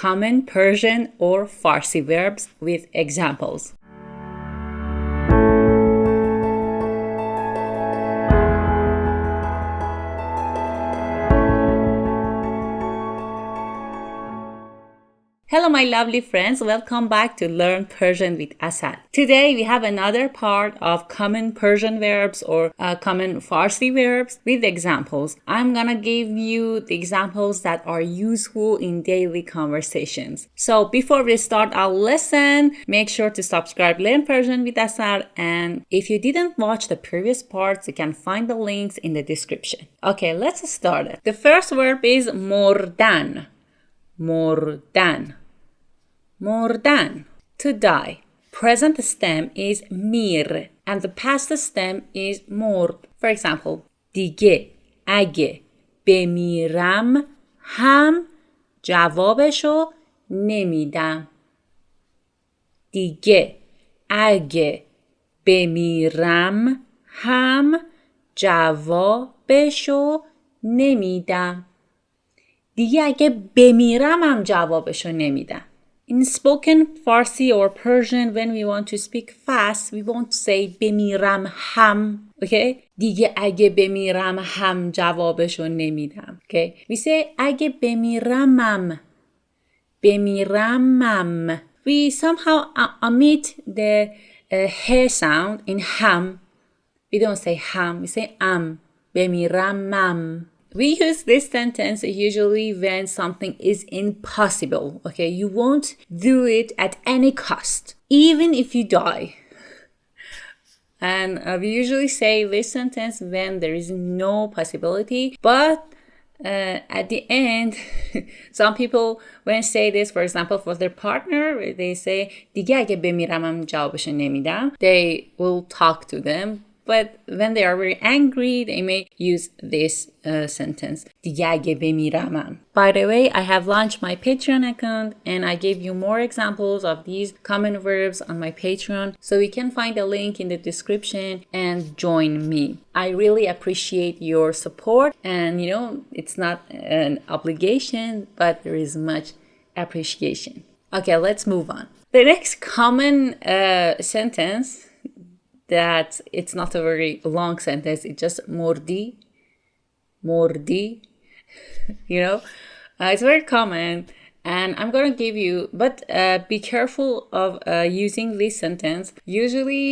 common Persian or Farsi verbs with examples. Hello my lovely friends, welcome back to Learn Persian with Asal. Today we have another part of common Persian verbs or common Farsi verbs with examples. I'm gonna give you the examples that are useful in daily conversations. So before we start our lesson, make sure to subscribe Learn Persian with Asal, and if you didn't watch the previous parts, you can find the links in the description. Okay, let's start it. The first verb is مردن. مردن. مردن, to die. Present stem is mir and the past stem is مرد. For example, دیگه اگه بمیرم هم جوابشو نمیدم. دیگه اگه بمیرم هم جوابشو نمیدم. دیگه اگه بمیرم هم جوابشو نمیدم. In spoken Farsi or Persian, when we want to speak fast, we won't say بمیرم هم. Okay? دیگه اگه بمیرم هم جوابشو نمیدم. Okay? We say اگه بمیرمم. بمیرمم. We somehow omit the he sound in ham. We don't say ham. We say بمیرمم. We use this sentence usually when something is impossible, okay? You won't do it at any cost, even if you die. And we usually say this sentence when there is no possibility, but at the end, some people when say this, for example, for their partner, they say, دیگه اگه بمیرمم جوابشو نمیدم. They will talk to them. But when they are very angry, they may use this sentence. دیگه اگه بمیرمم. By the way, I have launched my Patreon account and I gave you more examples of these common verbs on my Patreon. So you can find a link in the description and join me. I really appreciate your support, and it's not an obligation, but there is much appreciation. Okay, let's move on. The next common sentence that it's not a very long sentence, it's just mordi, it's very common, and I'm gonna give you, but be careful of using this sentence. Usually,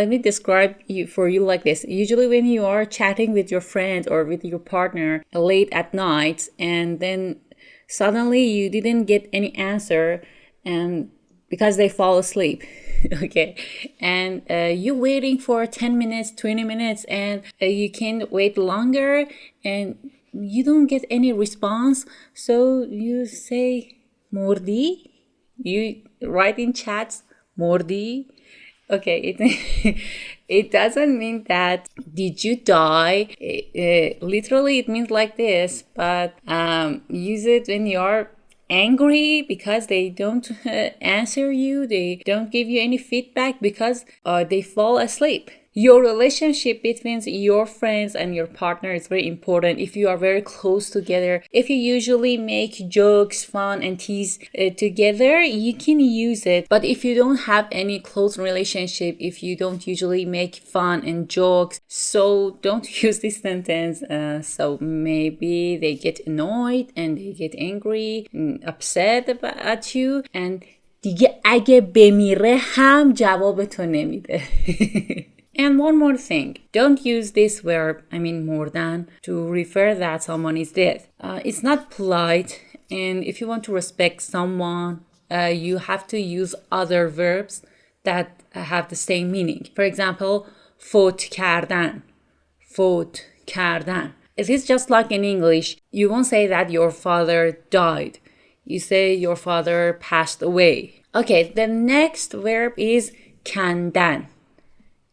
let me describe for you like this. Usually when you are chatting with your friend or with your partner late at night, and then suddenly you didn't get any answer, and because they fall asleep, okay, and you're waiting for 10 minutes, 20 minutes, and you can't wait longer, and you don't get any response, so you say mordi. You write in chats mordi. Okay, it doesn't mean that did you die. Literally it means like this, but use it when you're angry because they don't answer you, they don't give you any feedback because they fall asleep. Your relationship between your friends and your partner is very important. If you are very close together, if you usually make jokes, fun and tease together, you can use it. But if you don't have any close relationship, if you don't usually make fun and jokes, so don't use this sentence. So maybe they get annoyed and they get angry and upset at you, and دیگه اگه بمیره هم جواب تو نمیده. And one more thing, don't use this verb, more than, to refer that someone is dead. It's not polite, and if you want to respect someone, you have to use other verbs that have the same meaning. For example, فوت کردن. فوت کردن. It is just like in English, you won't say that your father died. You say your father passed away. Okay, the next verb is کندن.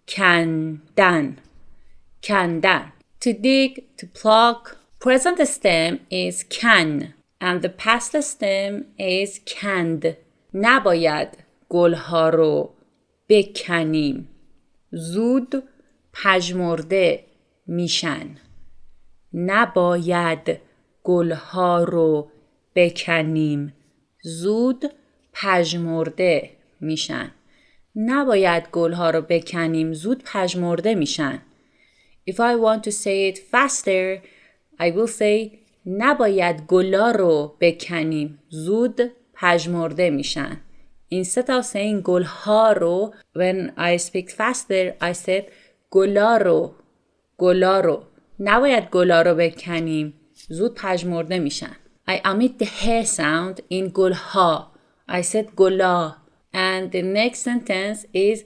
کندن. کندن. To dig, to pluck. Present stem is کن and the past stem is کند. نباید گلها رو بکنیم. زود پژمرده میشن. نباید گلها رو بکنیم. زود پژمرده میشن. نباید گلها رو بکنیم، زود پژمرده میشن. If I want to say it faster, I will say نباید گلا رو بکنیم، زود پژمرده میشن. Instead of saying گلها رو, when I speak faster, I said گلا رو. نباید گلا رو بکنیم، زود پژمرده میشن. I omit the hair sound in گلها. I said گلا. And the next sentence is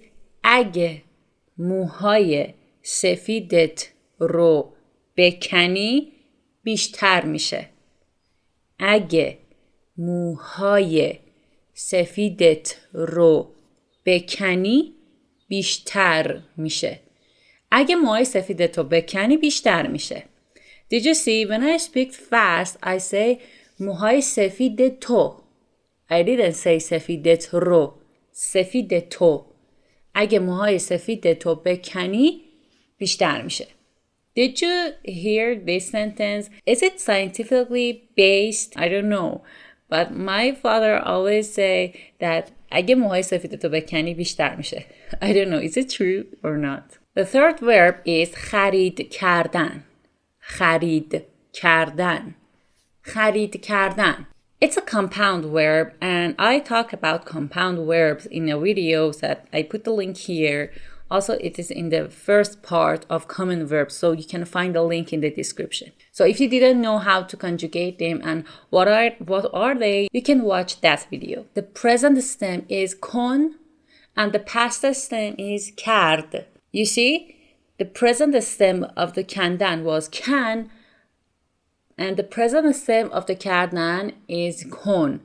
اگه موهای سفیدت رو بکنی بیشتر میشه. اگه موهای سفیدت رو بکنی بیشتر میشه. اگه موهای سفیدت رو بکنی بیشتر میشه. Did you see when I speak fast I say موهای سفید تو. I didn't say سفیدت رو. سفید تو. اگه موهای سفید تو بکنی بیشتر میشه. Did you hear this sentence? Is it scientifically based? I don't know. But my father always say that اگه موهای سفید تو بکنی بیشتر میشه. I don't know. Is it true or not? The third verb is خرید کردن. خرید کردن. خرید کردن. It's a compound verb and I talk about compound verbs in a video that I put the link here. Also, it is in the first part of common verbs, so you can find the link in the description. So if you didn't know how to conjugate them and what are they, you can watch that video. The present stem is کن and the past stem is کرد. You see, the present stem of the کندن was can and the present stem of the کردن is کن.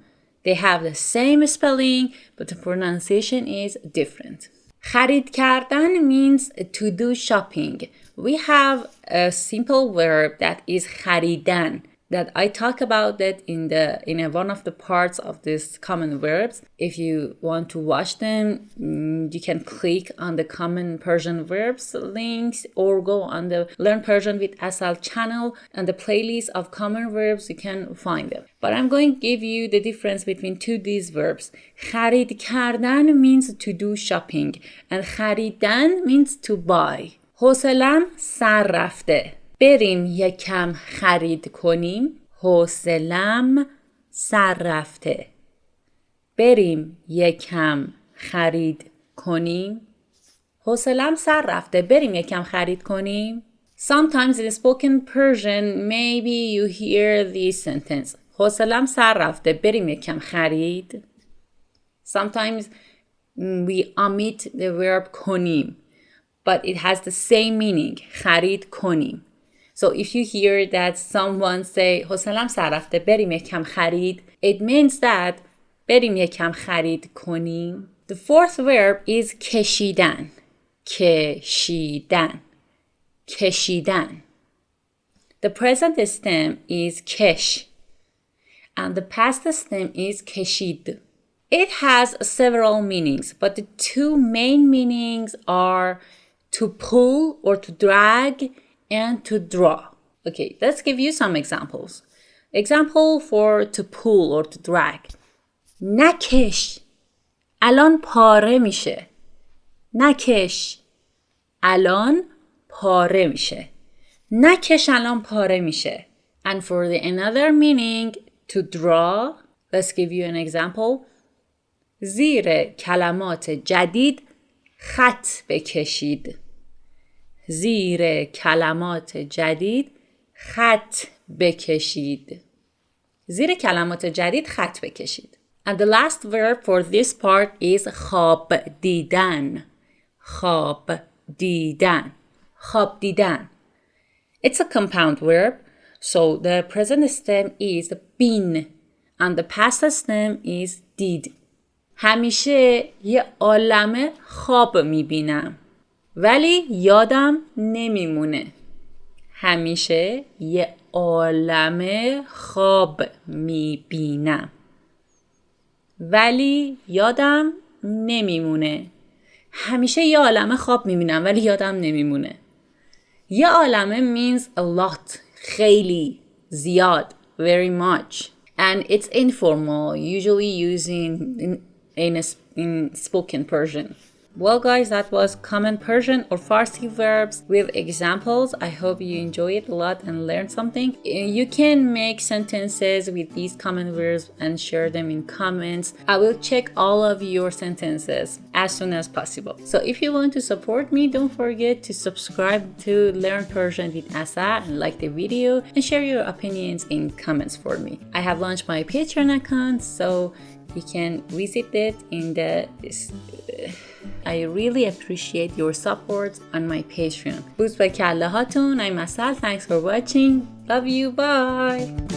They have the same spelling, but the pronunciation is different. خرید کردن means to do shopping. We have a simple verb that is خریدن that I talk about that in one of the parts of these common verbs. If you want to watch them, you can click on the common Persian verbs links or go on the Learn Persian with Asal channel and the playlist of common verbs, you can find them. But I'm going to give you the difference between these verbs. خرید کردن means to do shopping and خریدن means to buy. حوصله‌ام سر رفته. بریم یکم خرید کنیم. حوصله‌ام سر رفته. بریم یکم خرید کنیم. حوصله‌ام سر رفته. بریم یکم خرید کنیم. Sometimes in spoken Persian, maybe you hear this sentence. حوصله‌ام سر رفته. بریم یکم خرید. Sometimes we omit the verb کنیم, but it has the same meaning. خرید کنیم. So if you hear that someone say حوصله‌ام سر رفته بریم یکم خرید, it means that بریم یکم خرید کنیم. The fourth verb is کشیدن. کشیدن. کشیدن. The present stem is کش and the past stem is کشید. It has several meanings, but the two main meanings are to pull or to drag and to draw. Okay, let's give you some examples. Example for to pull or to drag. نکش. الان پاره میشه. نکش. الان پاره میشه. نکش الان پاره میشه. And for the another meaning, to draw, let's give you an example. زیر کلمات جدید خط بکشید. زیر کلمات جدید خط بکشید. زیر کلمات جدید خط بکشید. And the last verb for this part is خواب دیدن. خواب دیدن. خواب دیدن. It's a compound verb, so the present stem is been and the past stem is did. همیشه یه عالمه خواب میبینم ولی یادم نمیمونه. همیشه یه عالمه خواب میبینم ولی یادم نمیمونه. همیشه یه عالمه خواب میبینم ولی یادم نمیمونه. یه عالمه means a lot. خیلی. زیاد. Very much. and it's informal, usually using in spoken Persian. Well, guys, that was Common Persian or Farsi verbs with examples. I hope you enjoy it a lot and learn something. You can make sentences with these common verbs and share them in comments. I will check all of your sentences as soon as possible. So if you want to support me, don't forget to subscribe to Learn Persian with Asal and like the video and share your opinions in comments for me. I have launched my Patreon account, so you can visit it in the... I really appreciate your support on my Patreon. بوس به کله هاتون. I'm Asal. Thanks for watching. Love you. Bye.